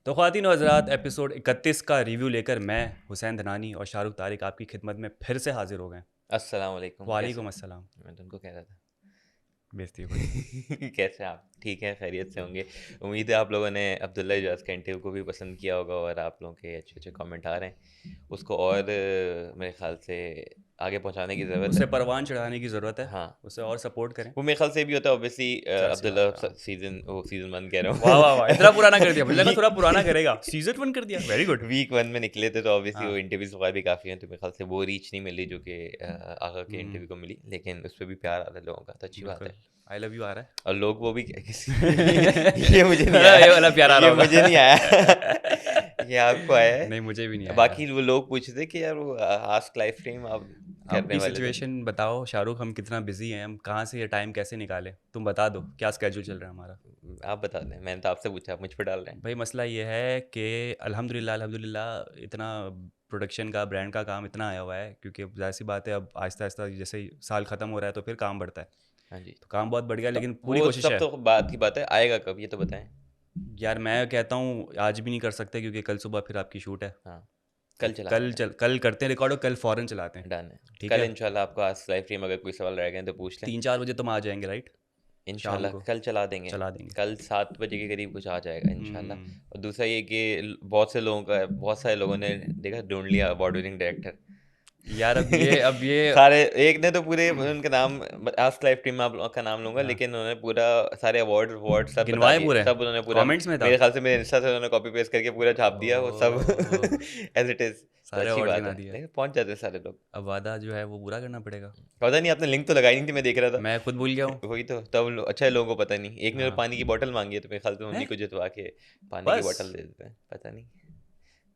तो ख़वातीन व हज़रात, एपिसोड 31 का रिव्यू लेकर मैं हुसैन धनानी और शाहरुख तारिक आपकी खिदमत में फिर से हाजिर हो गए। अस्सलाम वालेकुम। वालेकुम अस्सलाम। मैं तुमको कह रहा था बेइज्जती हो गई। कैसे आप ठीक हैं, खैरियत से होंगे। उम्मीद है आप लोगों ने अब्दुल्ला इजाज़ का इंटरव्यू को भी पसंद किया होगा और आप लोगों के अच्छे अच्छे कमेंट आ रहे हैं। उसको और मेरे ख्याल से आगे पहुंचाने की ज़रूरत उसे है। परवान चढ़ाने की ज़रूरत है, हाँ, उसे और सपोर्ट करें। वो मेरे ख्याल से भी होता है ऑब्वियसली। जाज़ी अब्दुल्ला बात है। सीज़न 1 कह रहा वाह वाह हूँ। वाह, इतना पुराना कर दिया, मुझे लगा थोड़ा वीक पुराना करेगा। सीजन 1 कर दिया, वेरी गुड। वीक 1 में निकले थे तो ऑब्वियसली वो हाँ। इंटरव्यूज़ वगैरह भी काफ़ी हैं, तो मेरे ख्याल से वो रीच नहीं मिली जो कि आगा के हम्म, इंटरव्यू को मिली, लेकिन उस पे भी प्यार आ रहा है लोगों का, तो अच्छी बात बिल्कुल। है। आई लव यू आ रहा और लोग वो भी है। ये मुझे नहीं आया, ये वाला प्यार आ रहा ये होगा। मुझे नहीं आया। ये आपको आया नहीं, मुझे भी नहीं है। आया। बाकी वो लोग पूछ रहे थे कि यार वो आस्क लाइव स्ट्रीम आप करने अपनी वाले थे। सिचुएशन बताओ शाहरुख, हम कितना बिजी हैं, हम कहाँ से ये टाइम कैसे निकालें? तुम बता दो क्या स्केड्यूल चल रहा है हमारा। आप बता दें, मैंने तो आपसे पूछा, आप मुझ पर डाल रहे हैं। भाई मसला ये है कि अल्हम्दुलिल्लाह अल्हम्दुलिल्लाह इतना प्रोडक्शन का ब्रांड का काम इतना आया हुआ है, क्योंकि अब जाहिर सी बात है, अब आहिस्ता आहिस्ता जैसे ही साल ख़त्म हो रहा है तो फिर काम बढ़ता है। हाँ जी। तो काम बहुत बढ़ गया, तो लेकिन पूरी वो कोशिश सब है। तो बात की बात है, आएगा कब ये तो बताएं। यार मैं कहता हूँ आज भी नहीं कर सकते, क्योंकि कल सुबह फिर आपकी शूट है। हाँ, तो कल चला देते कल करते हैं रिकॉर्ड और कल फ़ौरन चलाते हैं। हैं, डन है। ठीक कल है। इंशाल्लाह आपको आस्क लाइव स्ट्रीम अगर कोई सवाल रह गए तो पूछ लें। 3-4 बजे तुम आ जाएंगे, राइट? शाम इंशाल्लाह को कल चला देंगे। चला देंगे। कल 7 बजे के करीब कुछ आ जाएगा इंशाल्लाह। हम्म। और दूसरा ये कि बहुत सारे लोगों ने देखा, ढूँढ लिया अवार्ड विनिंग डायरेक्टर। यार अब ये सारे एक ने तो पूरे उनका नाम आस्क लाइव टीम में आप लोगों का नाम लूँगा, हाँ, लेकिन उन्होंने पूरा सारे अवार्ड अवार्ड सब बता गिनवाए दिए। पूरे सब उन्होंने पूरा कमेंट्स में था। मेरे ख़्याल से मेरे इंस्टा से उन्होंने कॉपी पेस्ट करके पूरा छाप दिया वो सब ओह, एज़ इट इज़। तो सारे अच्छी अवार्ड्स बात गिना है। दिए। देखिए पहुँच जाते हैं सारे लोग। अब वादा जो है वो पूरा करना पड़ेगा। पता नहीं आपने लिंक तो लगाई नहीं थी, मैं देख रहा था। मैं खुद भूल गया हूँ। वही तो, तब अच्छा है लोगों को पता नहीं। एक ने तो हाँ। पानी की बॉटल माँगी है, तो मेरे ख़्याल से उन्हीं हैं? को जितवा के पानी की बस बॉटल दे देते हैं। पता नहीं,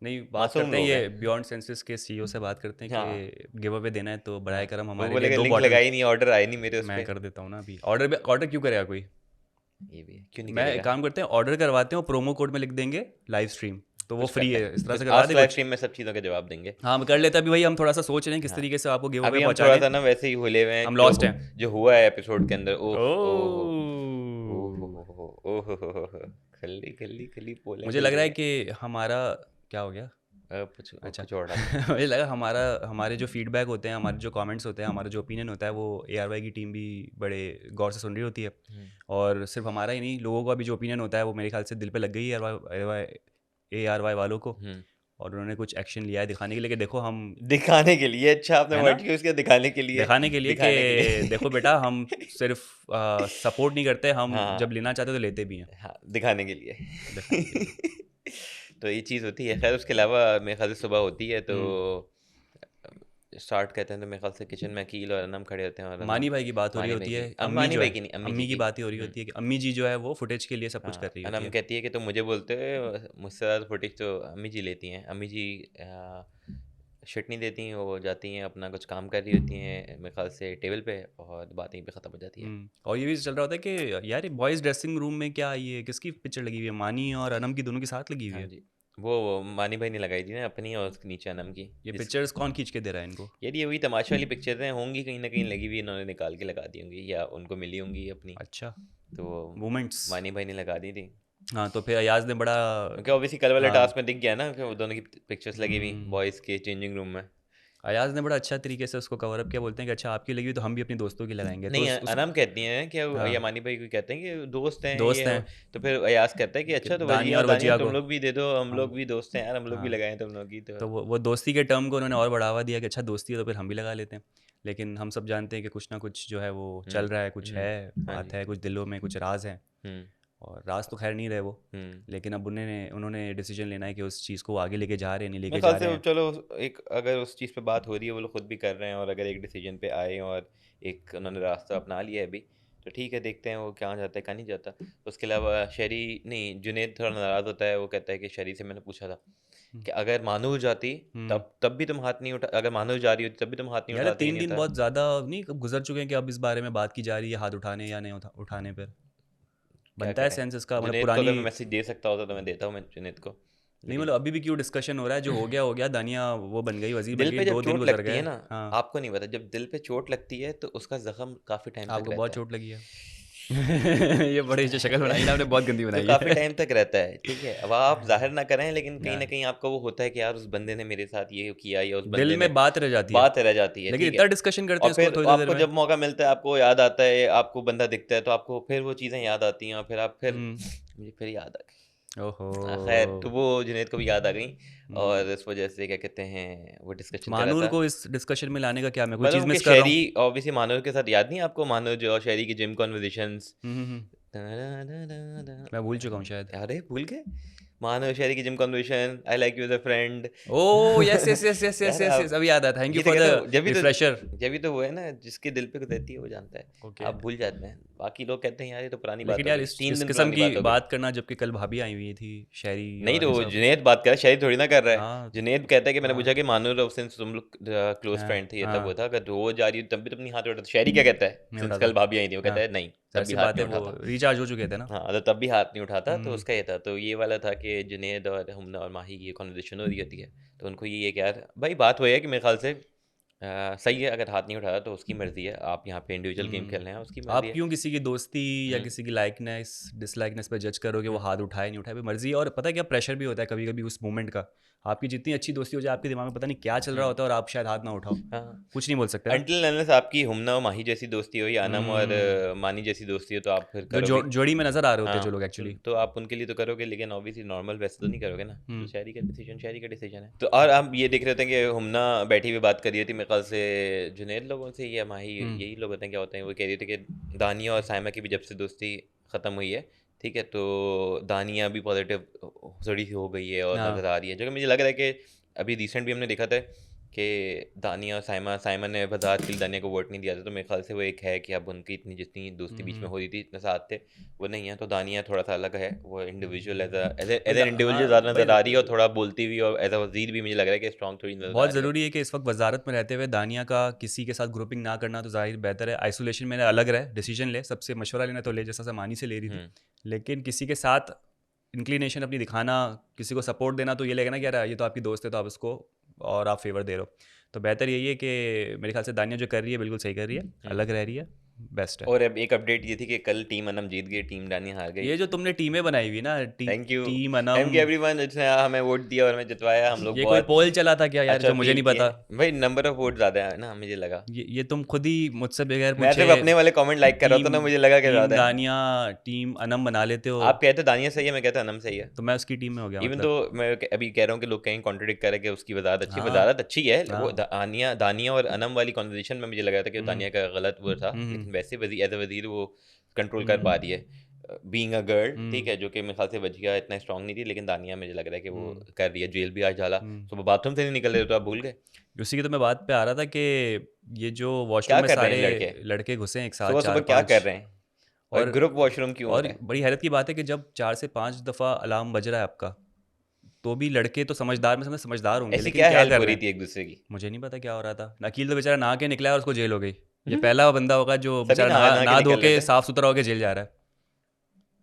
नहीं, बात मासूम करते हैं, लोग हैं। ये बियॉन्ड सेंसेस के सीईओ से बात करते हैं हाँ, कि गिव अवे देना है तो हाँ। बराए करम वो हमारे लिए बोलेगा 2 लिंक बॉटल। लगाई नहीं, ऑर्डर आए नहीं मेरे उस मैं पे। कर देता हूँ ना अभी। ऑर्डर क्यों करेगा कोई? ये भी है, क्यों नहीं मैं एक करेगा? काम करते हैं, ऑर्डर करवाते हैं और प्रोमो कोड में लिख देंगे लाइव स्ट्रीम, तो वो कुछ फ्री करते है। इस हैं, तरह से कुछ करवा आस्क दे लाइव कुछ। स्ट्रीम में सब चीज़ों के जवाब देंगे। हाँ, हम कर लेते हैं। अभी भाई हम थोड़ा सा सोच रहे हैं किस हाँ, तरीके से आपको गिव अवे अभी हम पहुँचा दें। थोड़ा-सा ना वैसे ही हुले हुए हैं, हम जो लॉस्ट हैं। जो हुआ है एपिसोड के अंदर। ओह! ओहो! ओह! ओहोहोहो! ओहोहोहो! खल्ली, खल्ली, खल्ली पोले मुझे लग रहा है खल्ली। कि हमारा क्या हो गया? अच्छा। कुछ और डालो। मुझे लगा हमारे जो फीडबैक होते हैं, हमारे जो कमेंट्स होते हैं, हमारा जो ओपिनियन होता है, वो एआरवाई की टीम भी बड़े गौर से सुन रही होती है। हुँ, और सिर्फ हमारा ही नहीं, लोगों का भी जो ओपिनियन होता है वो मेरे ख्याल से दिल पे लग गई है एआरवाई वालों को। हुँ। और उन्होंने कुछ एक्शन लिया है दिखाने के लिए कि देखो हम, दिखाने के लिए, अच्छा आपने है ना, वर्ड यूज़ किया, दिखाने के लिए। दिखाने के लिए कि दिखाने के लिए। देखो बेटा, हम सिर्फ सपोर्ट नहीं करते, हम हाँ, जब लेना चाहते तो लेते भी हैं। हाँ, दिखाने के दिखाने के लिए। लिए। तो ये चीज़ होती है। ख़ैर उसके अलावा मेरे ख़्याल से सुबह होती है तो हम्म। स्टार्ट कहते हैं, तो मेरे ख़्याल से किचन में अकील और अनम खड़े होते हैं, और अनम मानी भाई की बात हो रही मानी भाई होती की है, अम्मी मानी जो भाई है, की नहीं, अम्मी जी अम्मी की की। बात ही हो रही होती है कि अम्मी जी जो है वो फुटेज के लिए सब कुछ कर हाँ, रही होती अनम है। कहती है कि तुम मुझे बोलते हो, मुझसे ज़्यादा फुटेज तो अम्मी जी लेती हैं। अम्मी जी शिट नहीं देती हैं, वो जाती हैं अपना कुछ काम कर रही होती हैं मेरे ख़्याल से टेबल पे, और बात यहीं पे ख़त्म हो जाती है। और ये भी चल रहा होता है कि यार ये बॉयज़ ड्रेसिंग रूम में क्या, ये किसकी पिक्चर लगी हुई है? मानी और अनम की दोनों के साथ लगी हुई हाँ है। जी, वो मानी भाई ने लगाई थी ना अपनी, और उसके नीचे अनम की। ये जिस पिक्चर्स कौन खींच के दे रहा है इनको? यार ये वही तमाशे वाली पिक्चरें होंगी, कहीं ना कहीं लगी हुई, इन्होंने निकाल के लगा दी होंगी या उनको मिली होंगी अपनी, अच्छा। तो मोमेंट्स। मानी भाई ने लगा दी थी। हाँ, तो फिर अयाज ने बड़ा। क्योंकि ऑब्वियसली कल वाले हाँ। टास्क में दिख गया ना कि वो दोनों की पिक्चर्स लगी हुई हम्म, बॉयज़ के चेंजिंग रूम में। अयाज ने बड़ा अच्छा तरीके से उसको कवर अप किया। बोलते हैं कि अच्छा आपकी लगी हुई तो हम भी अपनी दोस्तों की लगाएंगे, तो नहीं, उस अनम कहती हैं कि हाँ, या मानी भाई को कहते हैं कि दोस्त हैं दोस्त ये हो। हैं तो फिर अयाज कहता है कि कि अच्छा तो दानिया वजिया और दानिया वजिया तुम को। लोग भी दे दो, हम हाँ। लोग भी दोस्त हैं यार, हम लोग भी हाँ, लगाएं तुम लोग की तो। तो वो दोस्ती के टर्म को उन्होंने और बढ़ावा दिया कि अच्छा दोस्ती है तो फिर हम भी लगा लेते हैं। लेकिन हम सब जानते हैं कि कुछ ना कुछ जो है वो चल रहा है, कुछ है, हाँ बात जी। है, कुछ दिलों में कुछ राज हैं। हम्म और राज तो खैर नहीं रहे वो, हम्म लेकिन अब उन्होंने डिसीजन लेना है कि उस चीज़ को आगे लेके जा रहे हैं, नहीं मेरे लेके ख्याल जा से रहे वो, हैं। चलो एक अगर उस चीज़ पे बात हो रही है, वो लोग खुद भी कर रहे हैं, और अगर एक डिसीजन पे आए और एक उन्होंने रास्ता अपना लिया है अभी, तो ठीक है, देखते हैं वो कहाँ जाता है कहाँ नहीं जाता। उसके अलावा शरी नहीं, जुनेद थोड़ा नाराज़ होता है, वो कहता है कि शरी से मैंने पूछा था हम्म। कि अगर मानू जाती हम्म। तब भी तुम हाथ नहीं उठा, अगर मानू जा रही होती तब भी तुम हाथ नहीं यार उठाते, ये 3 नहीं दिन होता। बहुत ज़्यादा नहीं गुजर चुके हैं कि अब इस बारे में बात की जा रही है, हाथ उठाने या नहीं उठाने पर क्या बनता है करें, सेंस इसका, मतलब जुनेद को पुरानी। अगर मैं मैसेज दे सकता होता तो मैं देता हूँ, मैं जुनेद को, नहीं, लेकिन मतलब अभी भी क्यों डिस्कशन हो रहा है? जो हो गया, दानिया वो बन गई, वज़ीर बन दिल गई, पे जब 2 दिन चोट गुज़र लगती है गए। ना, हाँ, आपको नहीं पता, जब दिल पे चोट लगती है तो उसका जख्म काफ़ी टाइम तक आपको बहुत रहता है। चोट लगी है। ये बड़ी जो शक्ल बनाई ना आपने बहुत गंदी तो बनाई काफ़ी है। टाइम तक रहता है, ठीक है। अब आप ज़ाहिर ना करें, लेकिन कहीं न हाँ, कहीं आपको वो होता है कि यार उस बंदे ने मेरे साथ ये किया या उस दिल बंदे ने में बात रह जाती है, बात रह जाती है, लेकिन ठीक इतना है। डिस्कशन करते और हैं उसको फिर थोड़ी-थोड़ी देर आपको में। जब मौका मिलता है, आपको याद आता है, आपको बंदा दिखता है, तो आपको फिर वो चीज़ें याद आती हैं और फिर आप फिर हुँ, मुझे फिर याद आ गई। ओहो! खैर, तो वो जुनैद को भी याद आ गई हुँ, और इस वजह से क्या कहते हैं, वो डिस्कशन कर रहा महानूर था। को इस डिस्कशन में लाने का क्या, मैं कोई मतलब चीज़ उनके मिस कर रहा शेरी हूँ? ऑब्वियसली मानव के साथ याद नहीं है आपको, मानव और शेरी की जिम कन्वर्सेशंस। हुँ, हुँ, हुँ, मैं भूल चुका हूँ शायद। अरे भूल गए? मानव शेरी की gym conversation, I like you as a friend. Oh! Yes, yes, yes, yes, yes, यार यस, आप यस, अभी याद आया, थैंक यू ये तो फॉर कहता द हूँ, रिफ्रेशर। जब भी तो वो है ना, जिसके दिल पे रहती है वो जानता है। ओके, आप भूल जाते हैं। बाकी लोग कहते हैं यार ये तो पुरानी बात लेकिन हो यार गई, इस 3 इस दिन किस्म पुरानी की बात हो गई। बात करना जबकि कल भाभी आई हुई थी, शहरी नहीं तो और ये वो सब। जुनैद बात कर रहा है, शाहिद थोड़ी ना कर रहा है। हाँ, जुनैद कहता है कि मैंने हाँ, पूछा कि मानूर और सिंस तुम लोग क्लोज़ हाँ, फ्रेंड थे, ये तब वो हाँ, था, अगर वो जा रही है तब भी तो नहीं हाथ उठाता। शहरी क्या कहता है? नहीं सिंस उठाता। कल भाभी आई थी, वो हाँ, कहता है नहीं, तब भी ज़ाहिर-सी हाथ बात है नहीं वो उठाता। रिचार्ज हो चुके थे ना। हाँ, तो तब भी हाथ नहीं उठाता, तो हुँ, उसका ये था। तो ये वाला था कि जुनैद और हमना और माही की ये कन्वर्सेशन हो रही होती है। तो उनको ये है कि यार भाई बात वही है कि मेरे ख़्याल से सही है, अगर हाथ नहीं उठाया तो उसकी मर्ज़ी है। आप यहाँ पे इंडिविजुअल गेम खेल हुँ। रहे हैं, उसकी मर्ज़ी आप है। क्यों किसी की दोस्ती या हुँ, किसी की लाइकनेस, डिसलाइकनेस पे जज करोगे, वो हुँ, हाथ उठाए, नहीं उठाए, भाई मर्ज़ी है। और पता है क्या प्रेशर भी होता है कभी-कभी उस मोमेंट का। आपकी जितनी अच्छी दोस्ती हो जाए, आपके दिमाग में पता नहीं क्या चल रहा हुँ। होता है और आप शायद हाथ ना उठाओ। हाँ। कुछ नहीं बोल सकते ना। अनटिल अनलेस आपकी हुम्ना और माही जैसी दोस्ती हो या अनम और हुँ। मानी जैसी दोस्ती हो, तो आप फिर जो करो भी। जोड़ी में नज़र आ रहे होते हैं जो हाँ, लोग एक्चुअली। तो आप उनके लिए तो करोगे, लेकिन ऑब्वियसली नॉर्मल वैसे तो नहीं करोगे ना। तो हुँ, शहरी का डिसीजन है। तो और आप ये देख रहे थे कि हुम्ना बैठी हुई बात कर रही थी मेरे ख्याल से जुनैद लोगों से या माही, हुँ, यही लोग होते हैं क्या होते हैं, वो कह रही थी कि दानिया और साइमा की भी जब से दोस्ती ख़त्म हुई है, ठीक है, तो दानिया भी पॉजिटिव थोड़ी सी हो गई है और हाँ। नज़र आ रही है, जो कि मुझे लग रहा है कि अभी रिसेंट भी हमने देखा था कि दानिया और साइमा ने वज़ाहत के लिए दानिया को वोट नहीं दिया था, तो मेरे ख़्याल से वो एक है कि अब उनकी इतनी जितनी दोस्ती हुँ, बीच में हुँ। हो रही थी, इतने साथ थे, वो नहीं है। तो दानिया थोड़ा-सा अलग है, वो इंडिविजुअल भाई एज़ एन इंडिविजुअल हाँ, ज़्यादा भाई नज़र आ रही है और थोड़ा बोलती हुई, और एज़ अ वज़ीर भी मुझे लग रहा है कि स्ट्रॉन्ग थोड़ी नज़र आ बहुत रही है। ज़रूरी है कि इस वक़्त वज़ारत में रहते हुए दानिया का किसी के साथ ग्रुपिंग ना करना तो ज़ाहिर बेहतर है। आइसोलेशन में अलग रहे, डिसीज़न ले, सबसे मशवरा लेना तो ले, जैसा सामानी से ले रही थी। हुँ, लेकिन किसी के साथ इंक्लिनेशन अपनी दिखाना, किसी को सपोर्ट देना, तो ये लगेगा ना कि यार ये तो आपकी दोस्त है, तो आप इसको और आप फ़ेवर दे रहे हो। तो बेहतर यही है कि मेरे ख़्याल से दानिया जो कर रही है बिल्कुल सही कर रही है, हुँ। अलग रह रही है, बेस्ट है। और अब एक अपडेट ये थी कि कल टीम अनम जीत गई, टीम दानिया हार गई। ये जो तुमने टीमें बनाई हुई ना, thank you, team Anam, thank you everyone जिसने हमें वोट दिया और हमें जितवाया। हम लोग ये कोई बहुत पोल चला था क्या यार अच्छा जो मुझे फ़ील नहीं किए। पता? भाई नंबर ऑफ वोट ज़्यादा है ना, मुझे लगा। ये तुम खुद ही मुझसे बगैर मैं पूछे सिर्फ़ अपने वाले कमेंट लाइक कर रहा था टीम ना, मुझे लगा कि टीम ज़्यादा है। दानिया, टीम अनम बना लेते हो, आप कहते दानिया सही है, मैं कहता अनम सही है। तो मैं उसकी टीम में हो गया इवन दो मतलब। मैं अभी कह रहा हूँ कि लोग कहीं कॉन्ट्रडिक्ट कर रहे हैं कि उसकी हाँ, वज़ारत अच्छी है। वो हाँ। दानिया दानिया और अनम वाली कन्वर्सेशन में मुझे लग रहा था कि हुँ, दानिया का गलत वो था, हुँ, हुँ, लेकिन वैसे एज़ अ वज़ीर वो कंट्रोल कर हुँ, पा रही है। बीइंग अ गर्ल, ठीक हुँ, है, जो कि मेरे ख़्याल से वजिया इतना स्ट्रॉन्ग नहीं थी, लेकिन दानिया मुझे लग रहा है कि वो हुँ, कर रही है। जेल भी आज डाला, हुँ। सुबह बाथरूम से नहीं निकल रहे, तो आप भूल गए? उसी की तो मैं बात पे आ रहा था कि ये जो क्या वॉशरूम में कर रहे हैं सारे इन लड़के? लड़के घुसे हैं एक साथ सुबह-सुबह क्या 4-5, कर रहे हैं? और और ग्रुप वॉशरूम क्यों हो और रहा है? बड़ी हैरत की बात है कि जब 4 से 5 दफ़ा अलार्म बज रहा है आपका, तो भी लड़के तो समझदार में से समझदार होंगे, ऐसी लेकिन क्या क्या हेल्प कर हो रहे रही हैं? थी एक-दूसरे की? मुझे नहीं पता क्या हो रहा था। अकील तो बेचारा नहा के निकला है और उसको जेल हो गई। ये पहला बंदा होगा जो सभी बेचारा नहा नहा-नहा के नहा धो निकल रहे के थे। साफ-सुथरा होके जेल जा रहा है।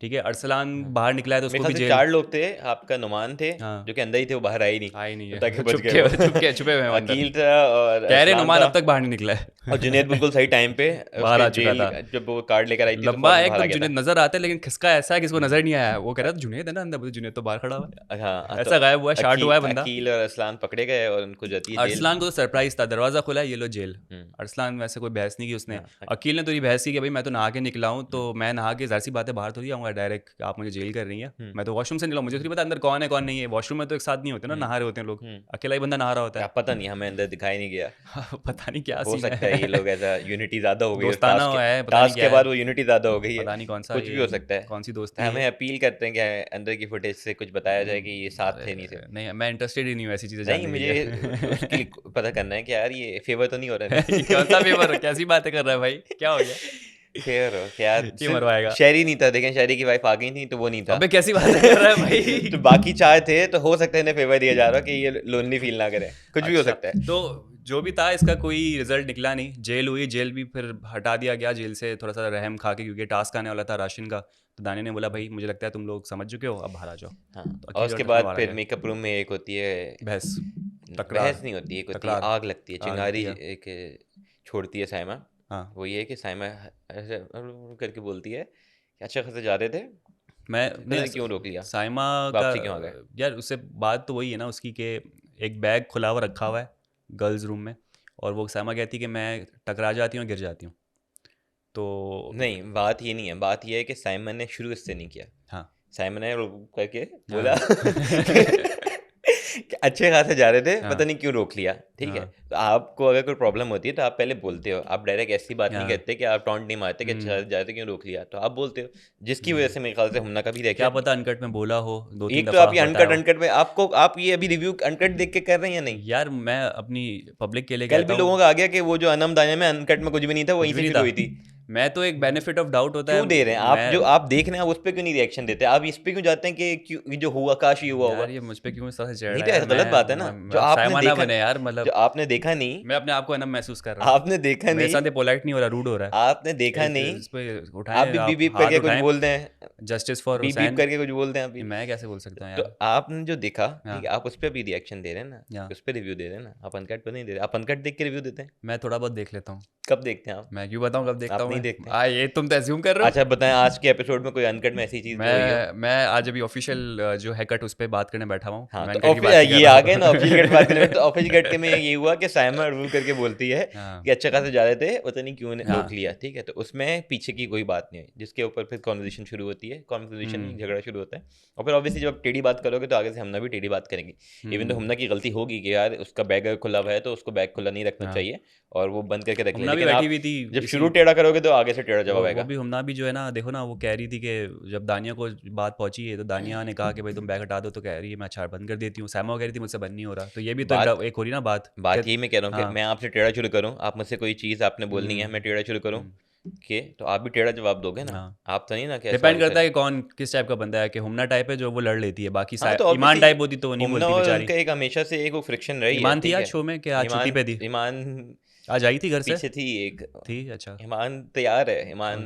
ठीक है, अरसलान हाँ। बाहर निकला है तो मेरे उसको ख़्याल भी से जेल। 4 लोग थे, आपका नुमान थे, हाँ, जो कि अंदर ही थे, वो बाहर आए ही नहीं, आए नहीं तो ताकि है। बच छुप गए के वो। छुपे हुए हैं वो अंदर। अकील था और कह रहे अरसलान नुमान था अब तक बाहर नहीं निकला और जुनैद है। बिल्कुल सही टाइम पे बाहर आ उसके चुका जेल था। जब वो कार्ड लेकर आई थी, तो लंबा फ़ौरन बाहर आ एकदम गया था। जुनैद नज़र आता है, लेकिन खिसका ऐसा है कि इसको हुँ। नज़र नहीं आया। वो कह रहा था जुनैद है ना अंदर, बोले जुनैद तो बाहर खड़ा हुआ हाँ, है। तो ऐसा गायब हुआ है, शार्ट हुआ है बंदा। अकील और अरसलान पकड़े गए और उनको जाती है जेल। अरसलान को तो सरप्राइज़ था, दरवाज़ा खुला है, ये लो जेल। हुँ, अरसलान वैसे कोई बहस नहीं की उसने। हाँ, अकील ने तो ये बहस की कि भाई मैं तो नहा के निकला हूँ, हुँ, तो मैं नहा के ज़ाहिर-सी बात है बाहर थोड़ी आऊँगा डायरेक्ट, आप मुझे जेल कर रही हैं। हुँ, मैं तो वॉशरूम से निकला हूँ, मुझे थोड़ी पता अंदर कौन है, कौन नहीं है। वॉशरूम में तो एक साथ नहीं होते ना, हुँ, नहा रहे होते हैं लोग। हुँ। अकेला ही बंदा नहा रहा होता क्या है। पता नहीं, हमें अंदर दिखाई नहीं गया। पता नहीं क्या हो सीन सकता है ये है। लोग ऐसा यूनिटी ज़्यादा हो गई है उस दोस्ताना है, पता नहीं टास्क के क्या है। बाद वो यूनिटी ज़्यादा हो गई है। पता नहीं कौन-सा कुछ भी ये हो सकता है। कौन-सी तो दोस्ती है। हमें अपील करते हैं कि अंदर की फुटेज से कुछ बताया जाए कि ये साथ थे नहीं थे। नहीं, मैं इंटरेस्टेड ही नहीं हूँ ऐसी चीज़ें नहीं, जानने के मुझे उसके लिए। लिए पता करना है कि यार ये फ़ेवर तो नहीं हो रहा ये कौन-सा है। पेपर, कैसी बातें कर रहा है भाई? क्या हो गया? फ़ेवर हो क्या ये सिर्फ़ मरवाएगा। शहरी नहीं था, देखें शहरी की वाइफ़ आ गई थी तो वो नहीं था। अबे कैसी बातें कर रहा है भाई? तो बाकी 4 थे, तो हो सकता है इन्हें फ़ेवर दिया जा रहा हो कि ये लोनली फ़ील ना करें। कुछ भी हो अच्छा, सकता है। तो जो भी था इसका कोई रिज़ल्ट निकला नहीं। जेल हुई, जेल भी फिर हटा दिया गया जेल से थोड़ा-सा रहम खा के, क्योंकि टास्क आने वाला था राशन का। तो दानिया ने बोला भाई मुझे लगता है तुम लोग समझ चुके हो, अब बाहर आ जाओ। हाँ, तो और अकील और उसके टकला बाद बाहर आ फिर गए। मेकअप रूम में एक होती है बहस, बहस तकरार, नहीं होती है, एक होती है तकरार, आग लगती है, आग चिंगारी लगती है। एक छोड़ती है साइमा हाँ वो ये है कि साइमा ऐसे करके बोलती है कि अच्छा खासा जा रहे थे, मैं पता नहीं नहीं क्यों रोक लिया, साइमा का वापसी क्यों आ गए। यार उससे बात तो वही है ना उसकी कि एक बैग खुला हुआ रखा हुआ है गर्ल्स रूम में, और वो साइमा कहती है कि मैं टकरा जाती हूँ और गिर जाती हूँ। तो नहीं, बात ये नहीं है, बात ये है कि साइमन ने शुरू इससे नहीं किया। हाँ साइमन ने करके बोला हाँ कि अच्छे खासे जा रहे थे, पता हाँ नहीं क्यों रोक लिया। ठीक है, हाँ तो आपको अगर कोई प्रॉब्लम होती है तो आप पहले बोलते हो, आप डायरेक्ट ऐसी बात नहीं हाँ करते कि आप टॉन्ट नहीं मारते कि अच्छे हम्म खासे जा रहे थे क्यों रोक लिया, तो आप बोलते हो, जिसकी वजह हम्म। से मेरे ख्याल से हमना का भी क्या रिएक्शन। पता अनकट में बोला हो, दो तीन एक तो दफ़ा आप ये बताया अनकट हो। अनकट में आपको, आप ये अभी रिव्यू अनकट देख के कर रहे हैं या नहीं? यार मैं अपनी पब्लिक के लिए कल कहता भी हूँ। लोगों का आ गया कि वो जो अनम दाने में अनकट में कुछ भी नहीं था, कुछ वहीं भी से नहीं शुरू था, हुई थी। मैं तो एक बेनिफिट ऑफ डाउट होता है। क्यों दे रहे हैं आप? जो मैं आप देख रहे हैं आप उस पे क्यों नहीं रिएक्शन देते? आप इस पे क्यों जाते हैं कि क्यों ये जो हुआ काश ये हुआ होगा? यार ये मुझ पे क्यों इस तरह से चढ़ नहीं रहा तो है यार, ऐसा गलत बात है ना, जो आप आपने साइमा ना देखा, बने यार, जो मतलब आपने देखा नहीं, मैं अपने आप को अनम महसूस कर रहा हूँ। आपने देखा मेरे नहीं, साथ ये पोलाइट नहीं हो रहा, रूड हो रहा आपने है। देखा नहीं, इस पे आप उठाएं, भी बीप आप बीप करके हाथ कुछ उठाएं, बोल दें, justice for beep beep Hussain. करके कुछ बोल दें अभी। ये मैं कैसे बोल सकता हूँ तो यार। आपने जो देखा, ठीक है, हाँ आप उस पे भी रिएक्शन दे रहे हैं ना, हाँ उस पे रिव्यू दे रहे हैं ना, आप अनकट पे नहीं दे रहे। आप अनकट देख के रिव्यू देते हैं? मैं थोड़ा बहुत देख लेता हूँ। कब देखते हैं आप? मैं क्यों बताऊँ कब देखता आप हूँ नहीं मैं। देखते। ये तुम तो एज्यूम कर रहे हो। अच्छा बताएं, आज के एपिसोड में कोई अनकट में ऐसी चीज जो हुई हो? मैं आज अभी ऑफिशियल जो है कट उस पर बात करने बैठा हुआ हूँ, हाँ मैं तो अनकट की बात नहीं कर ये रहा आ गए ना ऑफिशियल गट बात करने में। तो हूँ। ऑफिशियल गट के में ये हुआ कि साइमा रूल करके बोलती है हाँ कि अच्छा खासे जा रहे थे, पता नहीं क्यों ने रोक हाँ लिया। ठीक है, तो उसमें पीछे की कोई बात नहीं है, जिसके ऊपर फिर कॉन्वर्जेशन शुरू होती है, कॉन्वर्जेशन नहीं, हम्म झगड़ा शुरू होता है। और फिर ऑब्वियसली जब आप टेढ़ी बात करोगे तो आगे से हमना भी टेढ़ी बात करेंगे। इवन तो हम्म हमना की गलती होगी कि यार उसका बैग अगर खुला हुआ है तो उसको बैग खुला नहीं रखना हाँ चाहिए और वो बंद करके रख ले, हमना भी लेकिन बैठी आप हुई थी जब इसी। शुरू टेढ़ा करोगे तो आगे से टेढ़ा जवाब वो आएगा। भी हमना भी जो है ना, देखो ना, वो कह रही थी कि जब दानिया को बात पहुंची है तो दानिया ने कहा कि भाई तुम बैग हटा दो, तो कह रही है मैं अच्छा बंद कर देती हूँ। सैमा कह रही थी मुझसे बंद नहीं हो रहा, तो ये भी तो बात एक हो रही ना बात बात यही मैं कह रहा हूँ कि हाँ मैं आपसे टेढ़ा शुरू करूँ, आप मुझसे कोई चीज़ आपने बोलनी है, हम्म मैं टेढ़ा शुरू करूँ हम्म, कि तो आप भी टेढ़ा जवाब दोगे ना। हाँ आप तो नहीं ना कि डिपेंड सॉरी करता सर। है कि कौन किस टाइप का बंदा है। कि हुमना टाइप है जो वो लड़ लेती है, बाकी हाँ तो ईमान ऑब्वियसली टाइप होती तो वो नहीं हुमना बोलती और बेचारी। उनका एक हमेशा से एक वो फ्रिक्शन रही है। ईमान थी ठीक आज है, शो में कि आज छुट्टी ईमान पे थी? ईमान आज आई थी घर से? पीछे थी एक, थी अच्छा। ईमान तैयार है, ईमान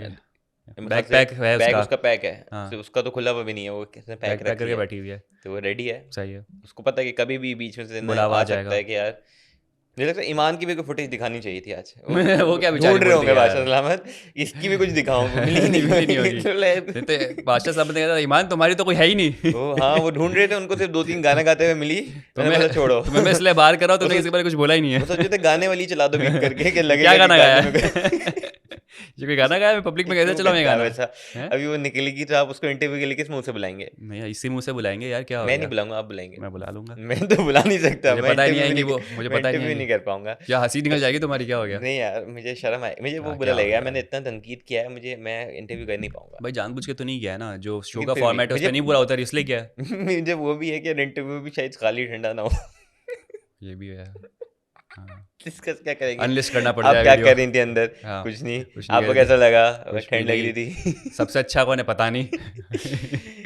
ओके, मेरे ख्याल बैग से पैक है बैग उसका। उसका पैक है, हाँ उसका तो खुला हुआ भी नहीं है, वो किसने पैक बैग पैक रख करके लिया है, बैठी हुई है। तो वो रेडी है। सही है, उसको पता है कि कभी भी बीच में से ना बुलावा आ आ सकता जाएगा। है कि यार, मुझे लगता है ईमान की भी कोई फुटेज दिखानी चाहिए थी आज। वो वो क्या बेचारी ढूंढ रहे बोल रही होंगे है यार। बादशाह सलामत, इसकी भी कुछ दिखाओ, मिली ही नहीं नहीं मिली नहीं होगी होगी, तो नहीं तो बादशाह साहब ने कहा ईमान तुम्हारी तो कोई है ही नहीं। वो हाँ वो ढूंढ रहे थे, उनको सिर्फ 2-3 गाना गाते हुए मिली। मैंने बोला छोड़ो। तुम्हें मैं इसलिए बाहर कर रहा हूँ, वो तुमने सोच किसी के बारे में कुछ बोला ही नहीं वो सोचे थे गाने वाली चला दो बीप करके कि है। क्या लगेगा कि गाना गाया गाने में है? ये कोई गाना गाया है? मैं पब्लिक में कैसे क्यों चलाऊँ ये करता है गाना वैसा? है? अभी वो निकलेगी तो आप उसको इंटरव्यू के लिए किस मुंह से बुलाएंगे? नहीं इसी मुंह से बुलाएंगे यार, क्या हो मैं नहीं गया। बुलाऊंगा, आप बुलाएंगे। मैं बुला लूंगा। मैं तो बुला नहीं सकता, मुझे मैं पता ही नहीं इंटरव्यू भी आएंगी नहीं, वो, मुझे मैं पता ही नहीं इंटरव्यू आएंगी। नहीं कर पाऊंगा। क्या हंसी निकल जाएगी तुम्हारी, क्या हो गया। नहीं यार, मुझे शर्म आए, मुझे वो बुरा क्या हो लगेगा, गया मैंने इतना तनकीद किया है, मुझे मैं इंटरव्यू कर नहीं पाऊंगा। भाई, जानबूझ के तो नहीं किया है ना, जो शो लेकिन का फिर भी फॉर्मेट है उस मुझे पर नहीं पूरा होता है, इसलिए क्या है। मुझे वो भी है कि इंटरव्यू भी शायद खाली ठंडा ना हो। ये भी है। हाँ डिस्कस क्या करेंगे? अनलिस्ट करना पड़ आप जाए क्या वीडियो। कर रही थी अंदर? हाँ कुछ नहीं। कुछ नहीं आपको कहते, कैसा लगा? कुछ भी ठंड लग रही नहीं, थी? सबसे अच्छा कौन है पता नहीं।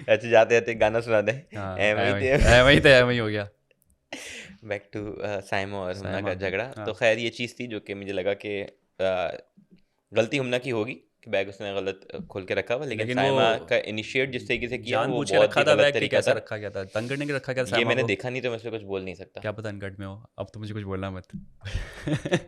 अच्छा जाते जाते गाना सुना दें। हाँ एम ही थे। वही तो वही हो गया। बैक टू साइमो और हुमना साइमा का झगड़ा। हाँ तो खैर ये चीज़ थी जो कि मुझे लगा कि गलती हुमना की होगी कि बैग उसने गलत खोल के रखा हुआ, लेकिन लेकिन साइमा वो का इनिशिएट जिस तरीके से किया वो जानबूझ के बहुत रखा ही था गलत बैग, कि तरीका कैसा था। रखा क्या था, तंग करने के रखा क्या था ये साइमा मैंने को। देखा नहीं तो मैं इसमें कुछ बोल नहीं सकता। क्या पता अनकट में हो, अब तो मुझे कुछ बोलना मत।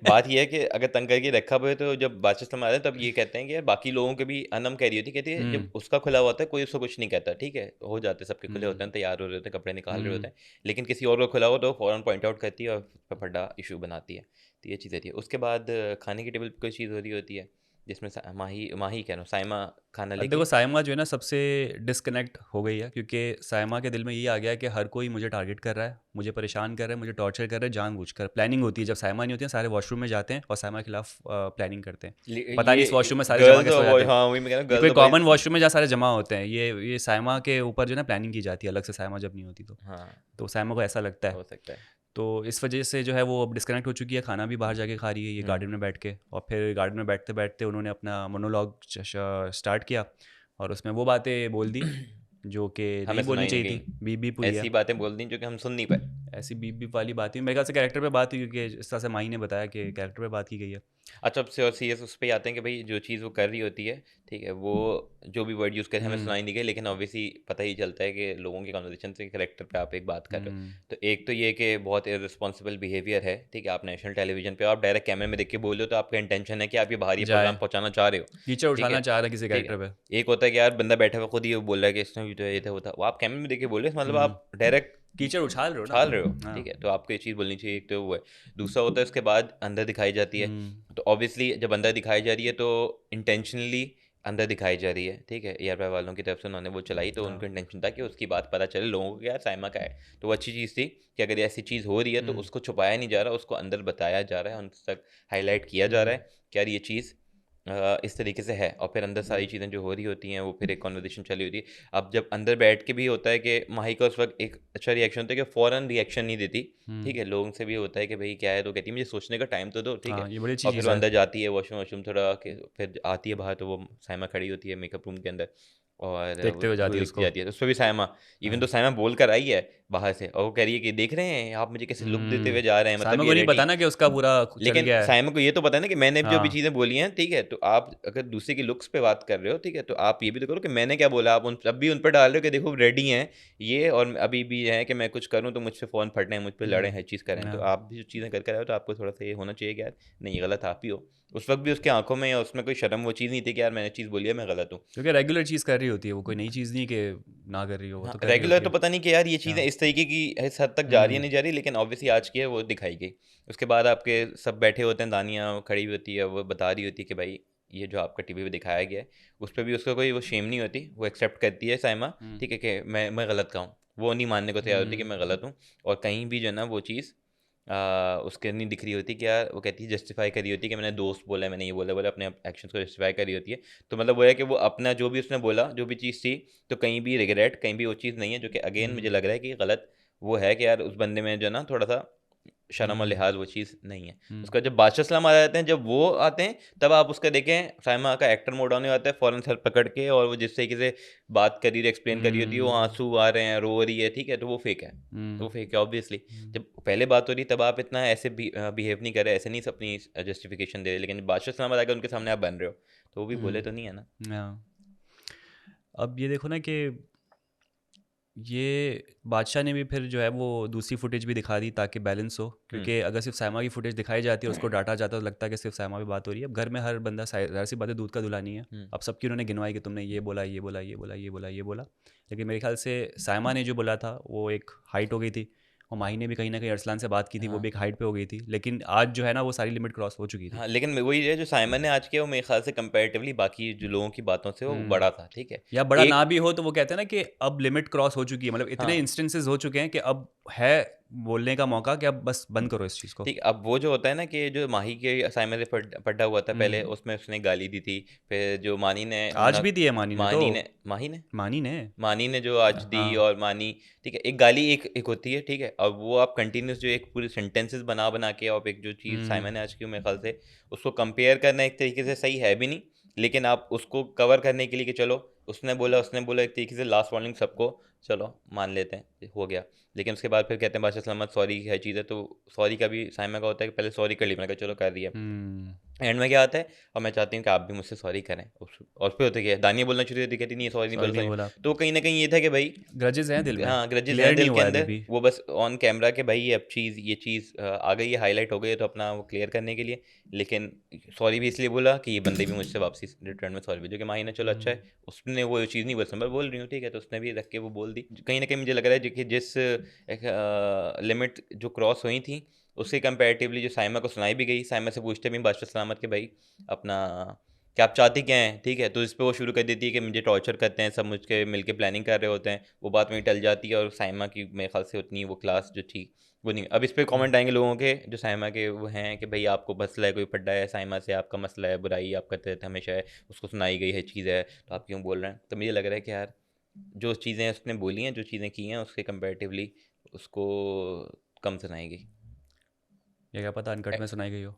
बात यह है कि अगर तंग करके रखा हुआ है तो जब बातचीत में आते हैं तब ये कहते हैं कि यार बाकी लोगों के भी अनम कह रही होती, कहती है जब उसका खुला हुआ होता है कोई उसको कुछ नहीं कहता। ठीक है, हो जाते हैं, सबके खुले होते हैं, तैयार हो रहे होते हैं, कपड़े निकाल रहे होते हैं, लेकिन किसी और का खुला हो तो फौरन पॉइंट आउट करती है और उस पर बड़ा इशू बनाती है। तो ये चीज़ रहती है। उसके बाद खाने की टेबल पर कोई चीज़ हो रही होती है जिसमें माही माही कह रहा हूँ, साइमा खाना अब लेके। देखो साइमा जो है ना सबसे डिस्कनेक्ट हो गई है, क्योंकि साइमा के दिल में ये आ गया है कि हर कोई मुझे टारगेट कर रहा है, मुझे परेशान कर रहा है, मुझे टॉर्चर कर रहा है जानबूझकर। प्लानिंग होती है जब साइमा नहीं होती है, सारे वॉशरूम में जाते हैं और साइमा के खिलाफ प्लानिंग करते हैं। पता नहीं इस ये वॉशरूम में सारे जमा गर्ल्स कैसे हो और जाते हैं। हाँ वही मैं कह रहा हूँ, ये गर्ल्स कोई और कॉमन बॉयज। वॉशरूम में जहाँ सारे जमा होते हैं, ये साइमा के ऊपर जो है ना प्लानिंग की जाती है अलग से, साइमा जब नहीं होती हाँ तो साइमा को ऐसा लगता है। हो सकता है। तो इस वजह से जो है वो अब डिस्कनेक्ट हो चुकी है, खाना भी बाहर जाके खा रही है ये गार्डन में बैठ के। और फिर गार्डन में बैठते बैठते उन्होंने अपना मोनोलॉग स्टार्ट किया और उसमें वो बातें बोल दी जो कि हमें नहीं बोलनी सुनाई नहीं चाहिए थी, गई, बीप बीप हुई है। ऐसी बातें बोल दी जो कि हम सुन नहीं पाए। ऐसी बीप बीप वाली बात हुई, मेरे ख्याल से कैरेक्टर पे बात हुई, क्योंकि इस तरह से माही ने बताया कि कैरेक्टर पे बात की गई है। अच्छा, अब से और सीरियस उस पे आते हैं कि भाई जो चीज़ वो कर रही होती है, ठीक है, वो जो भी वर्ड यूज़ करे हमें हम्म। सुनाई नहीं गए, लेकिन ऑब्वियसली पता ही चलता है कि लोगों की कन्वर्सेशन से कैरेक्टर पे आप एक बात कर रहे हो। हम्म। तो एक तो ये कि बहुत इर्रेस्पॉन्सिबल बिहेवियर है, ठीक है, आप नेशनल टेलीविजन पे हो, आप डायरेक्ट कैमरे में देख के बोल रहे हो, तो आपका इंटेंशन है कि आप ये बाहर ये पैगाम जाए पहुँचाना चाह रहे हो, कीचड़ ठीक है, उठाना चाह रहे हैं किसी ठीक है। कैरेक्टर पे। एक होता है कि यार बंदा बैठा हुआ खुद ही बोल रहा है कि इसने भी तो ये था वो था, वो आप कैमरे में देख के बोल रहे हो, मतलब हम्म। आप डायरेक्ट कीचड़ उछाल रहे हो ना। उछाल रहे हो, हाँ। ठीक है, तो आपको ये चीज़ बोलनी चाहिए, एक तो वो है। दूसरा होता है उसके बाद अंदर दिखाई जाती है, हम्म। तो ऑब्वियसली जब अंदर दिखाई जा रही है तो इंटेंशनली अंदर दिखाई जा रही है, ठीक है, एयरबार वालों की तरफ से उन्होंने वो चलाई, तो हाँ। उनको इंटेंशन था कि उसकी बात पता चले लोगों को कि यार साइमा का है। तो वो अच्छी चीज़ थी कि अगर ऐसी चीज़ हो रही है तो हम्म। उसको छुपाया नहीं जा रहा, उसको अंदर बताया जा रहा है, उन तक हाईलाइट किया जा रहा हम्म। है कि यार ये चीज़ इस तरीके से है, और फिर अंदर सारी हम्म। चीज़ें जो हो रही होती हैं वो फिर एक कन्वर्सेशन चली होती है। अब जब अंदर बैठ के भी होता है कि माही का उस वक्त एक अच्छा रिएक्शन होता है कि फ़ौरन रिएक्शन नहीं देती, ठीक हम्म। है, लोगों से भी होता है कि भाई क्या है, तो कहती है मुझे सोचने का टाइम तो दो, ठीक है। हाँ, ये बड़ी अच्छी और फिर चीज़ वो है। अंदर जाती है वॉशरूम वॉशरूम थोड़ा के, फिर आती है बाहर तो वो साइमा खड़ी होती है मेकअप रूम के अंदर, और वो देखते हुए उसको जाती है देखती उसको। जाती है, तो उस पर भी साइमा, इवन तो हाँ। साइमा बोल कर आई है बाहर से, और वो कह रही है कि देख रहे हैं आप मुझे कैसे लुक देते हुए जा रहे हैं, मतलब साइमन ये को नहीं रेडी। पता ना कि उसका पूरा चल लेकिन गया है। साइमन को ये तो पता है ना कि मैंने जो भी हाँ। चीज़ें बोली हैं, ठीक है, तो आप अगर दूसरे की लुक्स पे बात कर रहे हो, ठीक है, तो आप ये भी तो करो कि मैंने क्या बोला, आप उन तब भी उन पे डाल रहे हो कि देखो रेडी हैं ये, और अभी भी है कि मैं कुछ करूँ तो मुझसे फ़ोन फटना है, मुझ पे लड़ें, हर चीज़ करें, तो हाँ। आप भी जो चीज़ें कर आए हो तो आपको थोड़ा सा ये होना चाहिए कि यार नहीं, ये गलत आप ही हो। उस वक्त भी उसकी आंखों में या उसमें कोई शर्म वो चीज़ नहीं थी कि यार मैंने चीज़ बोली है, मैं गलत हूँ। क्योंकि रेगुलर चीज़ कर रही होती है वो, कोई नई चीज़ नहीं कि ना कर रही हो, वो हाँ, तो कर रही रेगुलर होती तो है। पता नहीं कि यार ये चीज़ें हाँ। इस तरीके की इस हद तक जा रही है हम्म। नहीं जा रही, लेकिन ऑब्वियसली आज की है वो दिखाई गई। उसके बाद आपके सब बैठे होते हैं, दानिया खड़ी हुई होती है, वो बता रही होती है कि भाई ये जो आपका टीवी पे दिखाया गया है, उस पे भी उसका कोई वो शेम नहीं होती, वो एक्सेप्ट करती है साइमा, हम्म। ठीक है, कि मैं गलत का हूँ। वो नहीं मानने को तैयार होती कि मैं हम्म। गलत हूँ, और कहीं भी जो है ना वो चीज़ उसके नहीं दिख रही होती कि यार, वो कहती है जस्टिफाई कर रही होती है कि मैंने दोस्त बोला है, मैंने ये बोला बोला, अपने एक्शंस को जस्टिफाई कर रही होती है। तो मतलब वो है कि वो अपना जो भी उसने बोला, जो भी चीज़ थी, तो कहीं भी रिग्रेट, कहीं भी वो चीज़ नहीं है, जो कि अगेन मुझे हम्म। लग रहा है कि गलत वो है कि यार उस बंदे में जो है ना थोड़ा-सा शर्म और हम्म। लिहाज़ वो चीज़ नहीं है। हम्म। उसका जब बादशाह सलाम आ जाते हैं, जब वो आते हैं, तब आप उसका देखें साइमा का एक्टर मोड ऑन हो जाता है, फ़ौरन सर पकड़ के, और वो जिस तरीके से बात कर रही है, एक्सप्लेन कर रही होती है, वो हम्म। आँसू आ रहे हैं, रो रही है, ठीक है, तो वो फेक है। वो हम्म। फेक है ऑब्वियसली। हम्म। जब पहले बात हो रही तब आप इतना ऐसे बिहेव नहीं कर रहे, ऐसे नहीं अपनी जस्टिफिकेशन दे रहे, लेकिन जब बादशाह सलाम आके उनके सामने आप बन रहे हो, तो वो भी बोले तो नहीं है ना। हाँ। अब ये देखो ना कि ये बादशाह ने भी फिर जो है वो दूसरी फुटेज भी दिखा दी ताकि बैलेंस हो, हुँ, क्योंकि अगर सिर्फ साइमा की फुटेज दिखाई जाती है उसको डांटा जाता है तो लगता है कि सिर्फ साइमा पे बात हो रही है। अब घर में हर बंदा ज़ाहिर सी बात है दूध का दूल्हा नहीं है। हुँ, अब सबकी उन्होंने गिनवाई कि तुमने ये बोला, ये बोला, ये बोला, ये बोला, ये बोला, लेकिन मेरे ख्याल से साइमा ने जो बोला था वो एक हाइट हो गई थी, और माही ने भी कहीं ना कहीं अरसलान से बात की थी, वो हाँ। भी एक हाइट पे हो गई थी, लेकिन आज जो है ना वो सारी लिमिट क्रॉस हो चुकी थी। हाँ, लेकिन वही है जो साइमन ने आज किया, वो मेरे ख़्याल से कंपैरेटिवली बाकी जो लोगों की बातों से वो हम्म। बड़ा था, ठीक है। या बड़ा एक ना भी हो तो वो कहते हैं ना कि अब लिमिट क्रॉस हो चुकी है, मतलब इतने हाँ। इंस्टेंसेस हो चुके हैं कि अब है बोलने का मौका कि अब बस बंद करो इस चीज़ को। ठीक, अब वो जो होता है ना कि जो माही के असाइनमेंट से पढ़ा हुआ था पहले, हम्म। उसमें उसने गाली दी थी, फिर जो मानी ने आज मना, भी दी है मानी ने तो। मानी ने माही ने मानी ने। मानी ने जो आज दी, हाँ। और मानी, ठीक है, एक गाली एक एक होती है, ठीक है, और वो आप कंटिन्यूस जो एक पूरी सेंटेंसेस बना बना के, और एक जो चीज़ हम्म। साइमन ने आज की, मेरे ख्याल से उसको कंपेयर करना एक तरीके से सही है भी नहीं, लेकिन आप उसको कवर करने के लिए कि चलो उसने बोला एक तरीके से लास्ट वार्निंग सबको, चलो मान लेते हैं हो गया, लेकिन उसके बाद फिर कहते हैं बादशाह सलामत सॉरी है चीज़ है, तो सॉरी का भी साइमा का होता है कि पहले सॉरी कर ली, मैंने कहा चलो कर दिया, हम्म। एंड में क्या आता है, और मैं चाहती हूँ कि आप भी मुझसे सॉरी करें, और फिर होता क्या है, दानिया बोलना शुरू होती, कहती नहीं सॉरी नहीं सॉरी बोला, नहीं सॉरी, बोला। तो कहीं ना कहीं ये था कि भाई ग्रजेस हैं दिल में, हाँ, ग्रजेस हैं क्लियर नहीं दिल के हुआ है अभी अंदर, भी। वो बस ऑन कैमरा के भाई ये चीज़ आ गई है, हाईलाइट हो गई है, तो अपना वो क्लियर करने के लिए, लेकिन सॉरी भी इसलिए बोला कि ये बंदे भी मुझसे वापसी रिटर्न में सॉरी भेजो, कि माही ने चलो अच्छा हम्म। है, उसने वो चीज़ नहीं बोल समझ बोल रही हूँ, ठीक है, तो उसने भी रख के वो बोल दी, कहीं ना कहीं मुझे लग रहा है कि जिस लिमिट जो क्रॉस हुई थी, उसके कंपेरेटिवली जो साइमा को सुनाई भी गई, साइमा से पूछते भी बादशाह सलामत के भाई अपना कि आप चाहती क्या हैं, ठीक है, तो इस पे वो शुरू कर देती है कि मुझे टॉर्चर करते हैं, सब मुझके मिलके प्लानिंग कर रहे होते हैं, वो बात वहीं टल जाती है, और साइमा की मेरे ख्याल से उतनी वो क्लास जो थी वो नहीं। अब इस पे हम्म। कमेंट आएंगे लोगों के जो साइमा के वो हैं कि भाई आपको मसला है, कोई पड्डा है साइमा से, आपका मसला है, बुराई आप करते रहते हैं हमेशा है, उसको सुनाई गई है चीज़ है, तो आप क्यों बोल रहे हैं, तो मुझे लग रहा है कि यार जो चीज़ें उसने बोली हैं, जो चीज़ें की हैं, उसके कंपेरेटिवली उसको कम सुनाई गई। ये क्या पता अनकट ए- में सुनाई गई हो।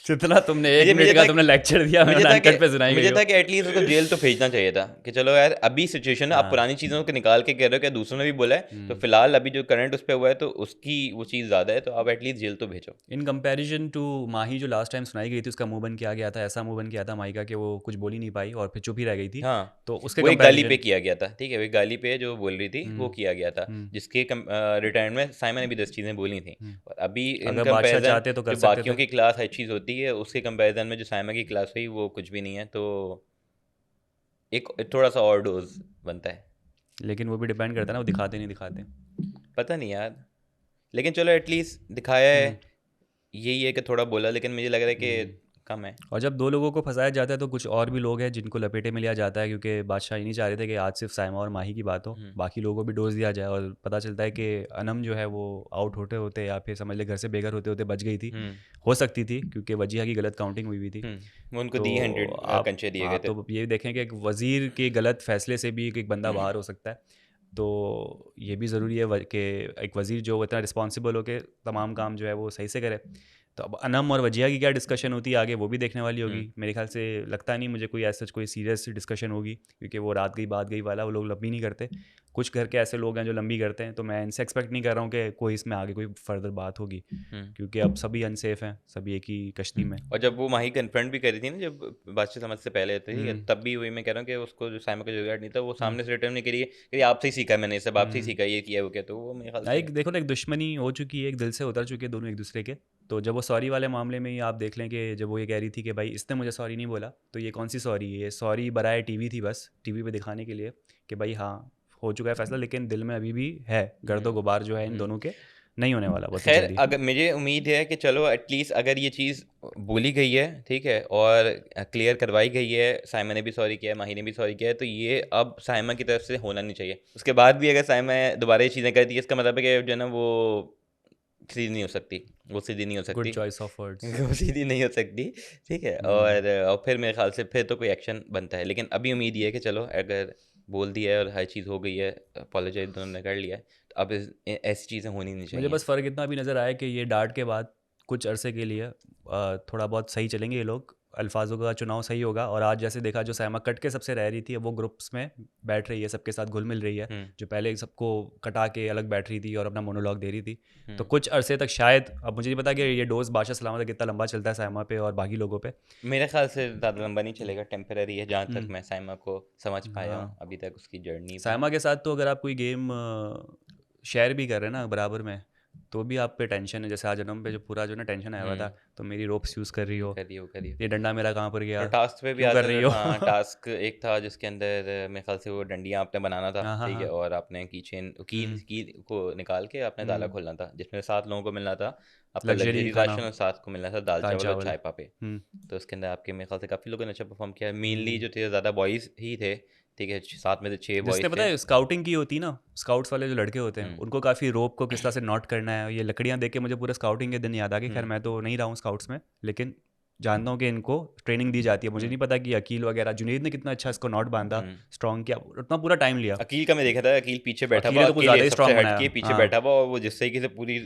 जितना तुमने 1 मुझे मिनट मुझे का था तुमने लेक्चर दिया मुझे मैंने था कि अनकट पे सुनाई गई मुझे हो। था कि एटलीस्ट उसको जेल तो भेजना चाहिए था कि चलो यार अभी सिचुएशन है, आप हाँ। पुरानी चीज़ों को निकाल के कह रहे हो कि दूसरों ने भी बोला है, तो फिलहाल अभी जो करंट उस पर हुआ है तो उसकी वो चीज़ ज़्यादा है, तो आप एटलीस्ट जेल तो भेजो। इन कंपैरिजन टू माही जो लास्ट टाइम सुनाई गई थी, उसका मुंह बंद किया गया था, ऐसा मुंह बंद किया था माही का कि वो कुछ बोल ही नहीं पाई और फिर चुप ही रह गई थी। हाँ, तो उसके वो एक गाली पे कंपैरिजन किया गया था, ठीक है, वो एक गाली पे जो बोल रही थी वो किया गया था, जिसके रिटर्न में साइमन ने भी 10 चीज़ें बोली थी। और अभी इन अगर बादशाह कंपैरिजन चाहते तो कर जो सकते बाकियों थे। की क्लास हर चीज़ होती है, उसके कंपैरिजन में जो साइमन की क्लास हुई वो कुछ भी नहीं है, तो एक थोड़ा सा और डोज बनता है। लेकिन वो भी डिपेंड करता है ना, वो दिखाते नहीं दिखाते। पता नहीं यार, लेकिन चलो एटलीस्ट दिखाया है, हम्म यही है कि थोड़ा बोला, लेकिन मुझे लग रहा है हम्म। कि कम है। और जब 2 लोगों को फंसाया जाता है तो कुछ और भी लोग हैं जिनको लपेटे में लिया जाता है, क्योंकि बादशाह ये नहीं चाह रहे थे कि आज सिर्फ साइमा और माही की बात हो, हम्म बाकी लोगों को भी डोज दिया जाए। और पता चलता है कि अनम जो है वो आउट होते होते या फिर समझ ले घर से बेघर होते होते बच गई थी, हम्म हो सकती थी, क्योंकि वजीहा की गलत काउंटिंग हुई हुई थी। वो उनको तो दी 100 आप कंचे दिए हाँ, गए थे। तो ये देखें कि एक वज़ीर के गलत फैसले से भी एक बंदा बाहर हो सकता है। तो ये भी ज़रूरी है कि एक वज़ीर जो इतना रिस्पॉन्सिबल हो के तमाम काम जो है वो सही से करे। तो अब अनम और वजिया की क्या डिस्कशन होती है आगे, वो भी देखने वाली होगी। हम्म मेरे ख्याल से लगता नहीं मुझे कोई ऐसा कोई सीरियस डिस्कशन होगी, क्योंकि वो रात गई बात गई वाला वो लोग लंबी नहीं करते। कुछ घर के ऐसे लोग हैं जो लंबी करते हैं, तो मैं इनसे एक्सपेक्ट नहीं कर रहा हूँ कि कोई इसमें आगे कोई फर्दर बात होगी, हम्म क्योंकि अब सभी अनसेफ हैं, सभी एक ही कश्ती में। और जब वो माही कन्फ्रंट भी करी थी ना, जब बादशाह समझ से पहले थी, ठीक है, हम्म तब भी वही मैं कह रहा हूँ कि उसको जो साइमन का जुगाड़ नहीं था, वो हम्म सामने से रिटर्न नहीं करी कि आपसे ही सीखा है मैंने, ये सब आपसे ही हम्म। सीखा, ये किया वो किया, तो वो मेरे ख्याल से एक देखो ना, एक दुश्मनी हो चुकी है, एक दिल से उतर चुके हैं दोनों एक दूसरे के। तो जब वो सॉरी वाले मामले में ही आप देख लें कि जब वो ये कह रही थी कि भाई इसने मुझे सॉरी नहीं बोला, तो ये कौन सी सॉरी है? ये सॉरी बराए टीवी थी, बस टीवी पे दिखाने के लिए कि भाई हाँ हो चुका है फैसला, लेकिन दिल में अभी भी है गर्दो गुबार जो है इन हम्म दोनों के, नहीं होने वाला बहुत खैर, जल्दी। अगर मुझे उम्मीद है कि चलो एटलीस्ट अगर ये चीज़ बोली गई है, ठीक है, और क्लियर करवाई गई है, साइमन ने भी सॉरी किया है, माही ने भी सॉरी किया है, तो ये अब साइमन की तरफ से होना नहीं चाहिए। उसके बाद भी अगर साइमन दोबारा ये चीज़ें करती है, इसका मतलब है कि जो है ना वो सीधी नहीं हो सकती, वो सीधी नहीं हो गुड सकती। Choice of words. वो सीधी नहीं हो सकती, ठीक है, और फिर मेरे ख्याल से फिर तो कोई एक्शन बनता है, लेकिन अभी उम्मीद ये है कि चलो अगर बोल दिया है और हर चीज़ हो गई है, अपोलोजाइज दोनों ने कर लिया है, तो अब ऐसी चीज़ें होनी नहीं मुझे चाहिए। बस फ़र्क इतना भी नज़र आया कि ये डांट के बाद कुछ अरसे के लिए थोड़ा बहुत सही चलेंगे ये लोग, अल्फाजों का चुनाव सही होगा। और आज जैसे देखा, जो साइमा कट के सबसे रह रही थी, अब वो ग्रुप्स में बैठ रही है, सबके साथ घुल मिल रही है। हुँ, जो पहले सबको कटा के अलग बैठ रही थी और अपना मोनोलॉग दे रही थी, तो हुँ। कुछ अरसे तक शायद, अब मुझे नहीं पता कि ये डोज बादशाह सलामत तक कितना लंबा चलता है साइमा पे और बाकी लोगों पे। मेरे ख़्याल से ज़्यादा लंबा नहीं चलेगा, टेम्परेरी है जहाँ तक हम्म, मैं साइमा को समझ पाया हाँ। हूँ, अभी तक उसकी जर्नी पे। साइमा के साथ तो अगर आप कोई गेम शेयर भी कर रहे हैं ना बराबर में, तो भी आप पे टेंशन है। जैसे आज जन्म पे जो पूरा जो ना टेंशन आया हुआ था, हुँ, तो मेरी रोप्स यूज़ कर रही हो, करिए वो करिए। ये डंडा मेरा कहाँ पर और गया, टास्क पे भी क्यों कर आते रही थे, हो? हाँ, टास्क एक था जिसके अंदर मेरे ख़्याल से वो डंडियाँ आपने बनाना था, हाँ हाँ ठीक है, हाँ। और आपने हम्म की को निकाल के आपने ताला हम्म। खोलना था, जिसमें 7 लोगों को मिलना था आपका लग्जरी लग्ज़री खाना, राशन, और 7 को मिलना था दाल दाल चावल और चावल। चाय पापे। हम्म तो उसके अंदर आपके मेरे ख़्याल से काफ़ी लोगों ने अच्छा परफ़ॉर्म किया, मेनली हम्म। जो थे ज़्यादा बॉयज़ ही थे, ठीक है, 7 में से 6 जिसने बॉयज़ पता थे। है स्काउटिंग की होती ना, स्काउट्स वाले जो लड़के होते हैं, हुँ, उनको काफ़ी रोप को किस तरह से नॉट करना है, ये लकड़ियाँ देख के मुझे पूरे स्काउटिंग के दिन याद आ गए। खैर हुँ, मैं तो नहीं रहा हूँ स्काउट्स में, लेकिन जानता हूँ कि इनको ट्रेनिंग दी जाती है। मुझे हुँ, नहीं पता कि अकील वगैरह जुनेद ने कितना अच्छा इसको नॉट बांधा, हुँ। स्ट्रॉन्ग किया, उतना पूरा टाइम लिया। अकील का मैं देखा था, अकील पीछे बैठा अकील हुआ, ने तो कुछ अकेले ज़्यादा ही सबसे स्ट्रॉन्ग हट बनाया। के पीछे हाँ। बैठा हुआ, और वो जिस तरीके से पूरी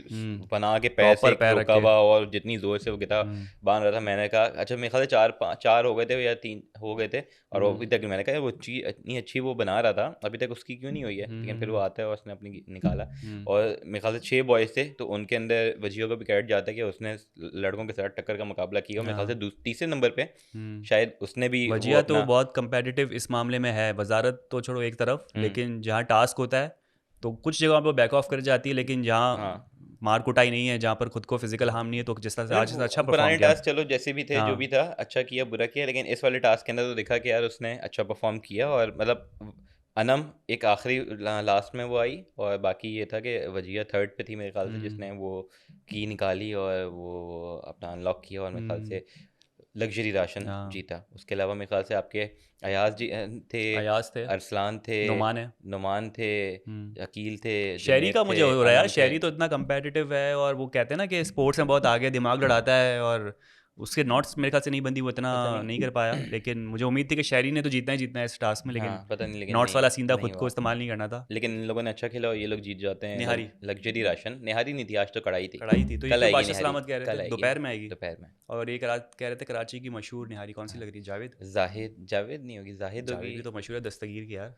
बना के पैर से प्रॉपर एक पैर रख रोका के। हुआ और जितनी जोर से वो गिटा हम्म बांध रहा था, मैंने कहा अच्छा मेरे ख्याल से 4 हो गए थे या 3 हो गए थे, और वो हम्म अभी तक मैंने कहा वो चीज इतनी अच्छी वो बना रहा था, अभी तक उसकी क्यों नहीं हुई है, लेकिन फिर वो हम्म आता है और उसने अपनी निकाला। हम्म और मेरे ख्याल से 6 बॉयज थे, तो उनके अंदर वजीओ का भी कैरेक्टर जाता है कि उसने लड़कों के साथ टक्कर का मुकाबला किया, और मेरे ख्याल हाँ। से तीसरे नंबर पे हम्म। शायद उसने भी वो वजिया तो अपना। बहुत कंपेटिटिव इस मामले में है, वजारत तो छोड़ो एक तरफ, हम्म, लेकिन जहाँ टास्क होता है तो कुछ जगहों पर बैक ऑफ कर जाती है, लेकिन जहाँ हाँ, मार कुटाई नहीं है, जहाँ पर खुद को फिजिकल हार्म नहीं है, तो जिस तरह से अरे आज इसने अच्छा परफॉर्म पुराने किया। टास्क चलो जैसे भी थे, जो हाँ। भी था अच्छा किया बुरा किया, लेकिन इस वाले टास्क के अंदर तो दिखा कि यार उसने अच्छा परफॉर्म किया, और मतलब अनम एक आखिरी लास्ट में वो आई, और बाकी ये था कि वजिया थर्ड पे थी मेरे ख्याल से, हम्म जिसने वो की निकाली और वो अपना अनलॉक किया, और मेरे ख्याल हम्म। से लग्जरी राशन हाँ। जीता। उसके अलावा मेरे ख्याल से आपके अयाज जी थे, अयाज थे, अरसलान थे, नुमान है। नुमान थे, हम्म। अकील थे, शहरी जुनेद का थे, मुझे हो रहा है यार, अनम थे। शहरी तो इतना कंपेटिटिव है, और वो कहते हैं ना कि स्पोर्ट्स में बहुत आगे दिमाग लड़ाता है, और उसके नॉट्स मेरे ख्याल से नहीं बंदी, वो इतना पता नहीं नहीं। कर पाया, लेकिन मुझे उम्मीद थी कि शहरी ने तो जीतना ही जीतना है इस टास्क में, लेकिन हाँ, पता नहीं लेकिन नॉट्स वाला सीन था, नहीं खुद को हुआ। इस्तेमाल नहीं करना था। लेकिन इन लोगों ने अच्छा खेला और ये लोग जीत जाते हैं। निहारी लग्जरी राशन, निहारी नहीं थी, आज तो कढ़ाई थी। कढ़ाई थी, तो ये कल क्यों आएगी बादशाह निहारी, सलामत कह रहे कल थे आएगी दोपहर में आएगी, दोपहर में। और एक रात कह रहे थे कराची की मशहूर निहारी कौन सी लग रही है, जावेद? जाहिद, जावेद नहीं होगी, जाहिद जावेद होगी, भी तो मशहूर है दस्तगीर की यार।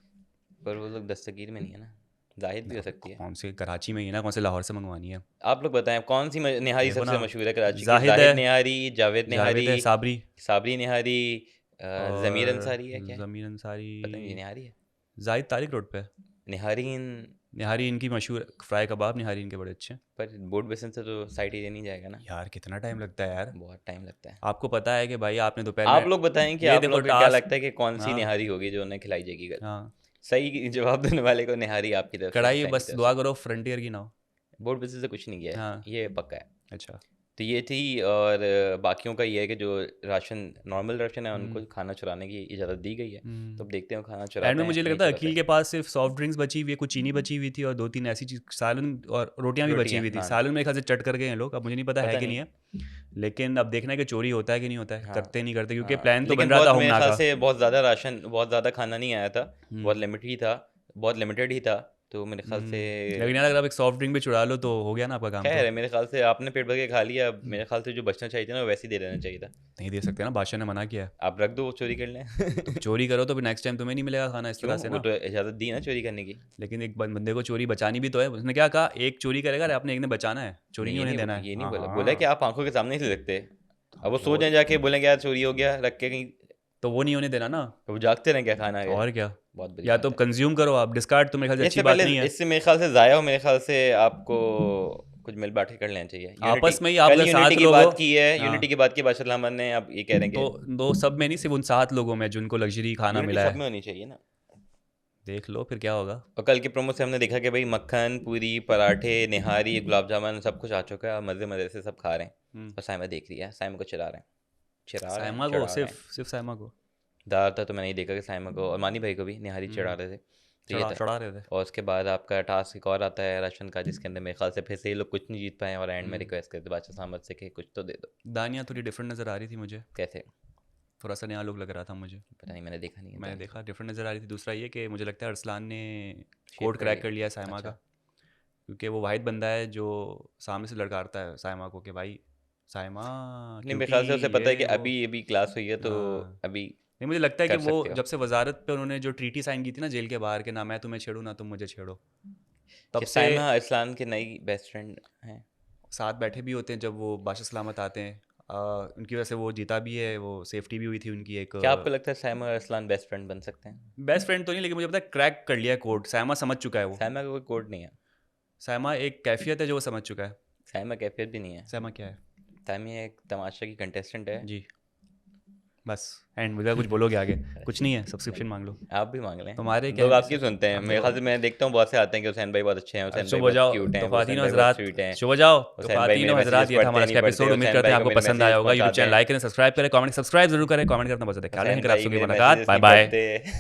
पर वो लोग दस्तगीर में नहीं है ना, जाहिद भी हो सकती है। कौन से कराची में ही ना, कौन से लाहौर से मंगवानी है? आप लोग बताएं कौन सी निहारी देखो सबसे ना, मशहूर है कराची की? जाहिद जाहिद है, निहारी, जावेद निहारी, जावेद है, साबरी साबरी निहारी, ज़मीर और अंसारी है क्या है? ज़मीर अंसारी, पता नहीं, ये निहारी है। जाहिद तारिक रोड पे। निहारीन, निहारी इनकी मशहूर फ्राई कबाब, निहारी इनके बड़े अच्छे हैं। पर बोर्ड बेसन से तो साइड एरिया नहीं जाएगा ना, यार कितना टाइम लगता है यार, बहुत टाइम लगता है। आपको पता है कि भाई आपने दोपहर आप में लोग बताएं कि ये आप देखो लोग को क्या टास्क। लगता है कि कौन सी हाँ निहारी होगी जो उन्हें खिलाई जाएगी कल? हाँ, सही जवाब देने वाले को निहारी आपकी तरफ से, कढ़ाई हुसैन की बस तरफ दुआ से। करो फ्रंटियर की ना हो। बोर्ड बेसन से कुछ नहीं किया है, हाँ ये पक्का है। अच्छा। तो ये थी, और बाकियों का ये है कि जो राशन नॉर्मल राशन है उनको खाना चुराने की इजाज़त दी गई है। तो अब देखते हैं वो खाना चुराते एंड में हैं मुझे नहीं लगता है चुराते। अकील के पास सिर्फ सॉफ्ट ड्रिंक्स बची हुई है, कुछ चीनी बची हुई थी और 2-3 ऐसी चीज, सालन और रोटियां भी बची रोटियां, हुई थी। हाँ। सालन मेरे ख्याल से चट कर गए हैं लोग, अब मुझे नहीं पता है पता कि नहीं है, लेकिन अब देखना है कि चोरी होता है कि नहीं होता है, हाँ, करते नहीं करते, क्योंकि हाँ, प्लान तो लेकिन बन रहा था बहुत मेरे होमना ख्याल का। से बहुत ज़्यादा राशन, बहुत ज़्यादा खाना नहीं आया था, बहुत लिमिटेड ही था, बहुत लिमिटेड ही था, तो मेरे ख्याल से लेकिन यार अगर आप एक सॉफ्ट ड्रिंक भी चुरा लो तो हो गया ना आपका काम। खैर तो है, मेरे ख्याल से आपने पेट भर के खा लिया, मेरे ख्याल से जो बचना चाहिए था ना वो वैसे ही दे देना चाहिए था। नहीं दे सकते ना, बादशाह ने मना किया है। आप रख दो, वो चोरी कर लें। तो चोरी करो तो फिर नेक्स्ट टाइम तुम्हें नहीं मिलेगा खाना इस क्यों, तरह से वो ना। तो इजाज़त दी ना चोरी करने की। लेकिन एक बंदे को चोरी बचानी भी तो है, उसने क्या कहा, एक चोरी करेगा अरे आपने एक ने बचाना है, चोरी नहीं होने देना है। ये नहीं हाँ, बोला, हाँ। बोला कि आप आंखों के सामने नहीं से सकते। अब वो सो वो जाए जाके, बोलेंगे यार चोरी हो गया, रख के कहीं, तो वो नहीं होने देना ना, तो वो जागते रहें क्या खाना है। और क्या। बहुत बुरी या बात तो है। कंज्यूम करो आप, डिस्कार्ड तो मेरे ख्याल से अच्छी इससे बात पहले, नहीं है। इससे मेरे ख्याल से ज़ाया हो, मेरे ख्याल से आपको कुछ मिल बांट के कर लेना चाहिए। आपस में ही कल आप अगर यूनिटी 7 की लोग हो, बात की है, हाँ, यूनिटी की बात की बादशाह अहमद ने, अब ये कह रहे हैं तो कि दो सब में नहीं, सिर्फ उन 7 लोगों में जिनको लग्जरी खाना यूनिटी मिला सब है। में होनी चाहिए ना। देख लो फिर क्या होगा। और कल के प्रोमो से हमने देखा कि भाई मक्खन, पूरी, पराठे, निहारी, गुलाब जामुन सब कुछ आ चुका है, मज़े मज़े से सब खा रहे हैं। और साइमा देख रही है, साइमा को चिढ़ा रहे हैं, साइमा को, सिर्फ साइमा को दार था तो मैंने नहीं देखा कि साइमा को और मानी भाई को भी निहारी चढ़ा रहे थे, तो ये था। चढ़ा रहे थे। और उसके बाद आपका टास्क एक और आता है राशन का, जिसके अंदर मेरे ख्याल से फिर से ये लोग कुछ नहीं जीत पाए और एंड में रिक्वेस्ट करते बादशाह सामत से कि कुछ तो दे दो। दानिया थोड़ी डिफरेंट नज़र आ रही थी मुझे, कैसे? थोड़ा सा नया लुक लग रहा था मुझे, पता नहीं, मैंने देखा नहीं है। मैंने देखा डिफरेंट नज़र आ रही थी। दूसरा ये कि मुझे लगता है अरसलान ने Shape कोड कर क्रैक लिया। कर लिया है साइमा अच्छा। का, क्योंकि वो वाहिद बंदा है जो सामने से लड़काता है साइमा को कि भाई साइमा नहीं, मेरे ख्याल से उसे पता है कि ये वो। अभी क्लास हुई है, तो हाँ। अभी नहीं, मुझे लगता है कि कर वो सकते हो। जब से वजारत पे उन्होंने जो ट्रीटी साइन की थी ना जेल के बाहर के, ना मैं तुम्हें छेड़ूँ ना तुम मुझे छेड़ो, तब कि से साइमा इस्लाम के नई बेस्ट फ्रेंड हैं। साथ बैठे भी होते हैं जब वो बादशाह सलामत आते हैं। उनकी वजह से वो जीता भी है, वो सेफ्टी भी हुई थी उनकी एक। क्या आपको लगता है साइमा और इस्लाम बेस्ट फ्रेंड बन सकते हैं? बेस्ट फ्रेंड तो नहीं, लेकिन मुझे पता है क्रैक कर लिया है कोड, साइमा समझ चुका है वो। साइमा का कोई कोड नहीं है, साइमा एक कैफियत है जो वो समझ चुका है। साइमा कैफियत भी नहीं है। साइमा क्या है? साइमा एक तमाशा की कंटेस्टेंट है जी, बस एंड मुझे कुछ बोलोगे आगे? कुछ नहीं है, सब्सक्रिप्शन मांग लो। आप भी मांग लें, तुम्हारे क्या लोग है? आपकी सुनते हैं। अब मेरे ख्याल से मैं देखता हूँ बहुत से आते हैं कि हुसैन भाई बहुत अच्छे हैं, हुसैन भाई शुभ हो बहुत जाओ क्यूट हैं, तो हुसैन फातिनो भाई बहुत हजरात, स्वीट हैं, शुभ हो जाओ तो हुसैन भाई मेरे फातिनो हजरात। मैसेजेस ये था पढ़ते हमारा नहीं आज का पढ़ते, एपिसोड, उम्मीद हुसैन करते भाई हैं को आपको मेरे पसंद मैसेज आया होगा। यूट्यूब पहुंचाते चैनल हैं, लाइक करें, सब्सक्राइब जरूर करें, कमेंट सब्सक्राइब जरूर करें, कमेंट करना बहुत ज़्यादा ख्याल हुसैन रखें, भाई आप मेरे सभी मैसेज मुलाकात, बाय नहीं बाय। पढ़ते।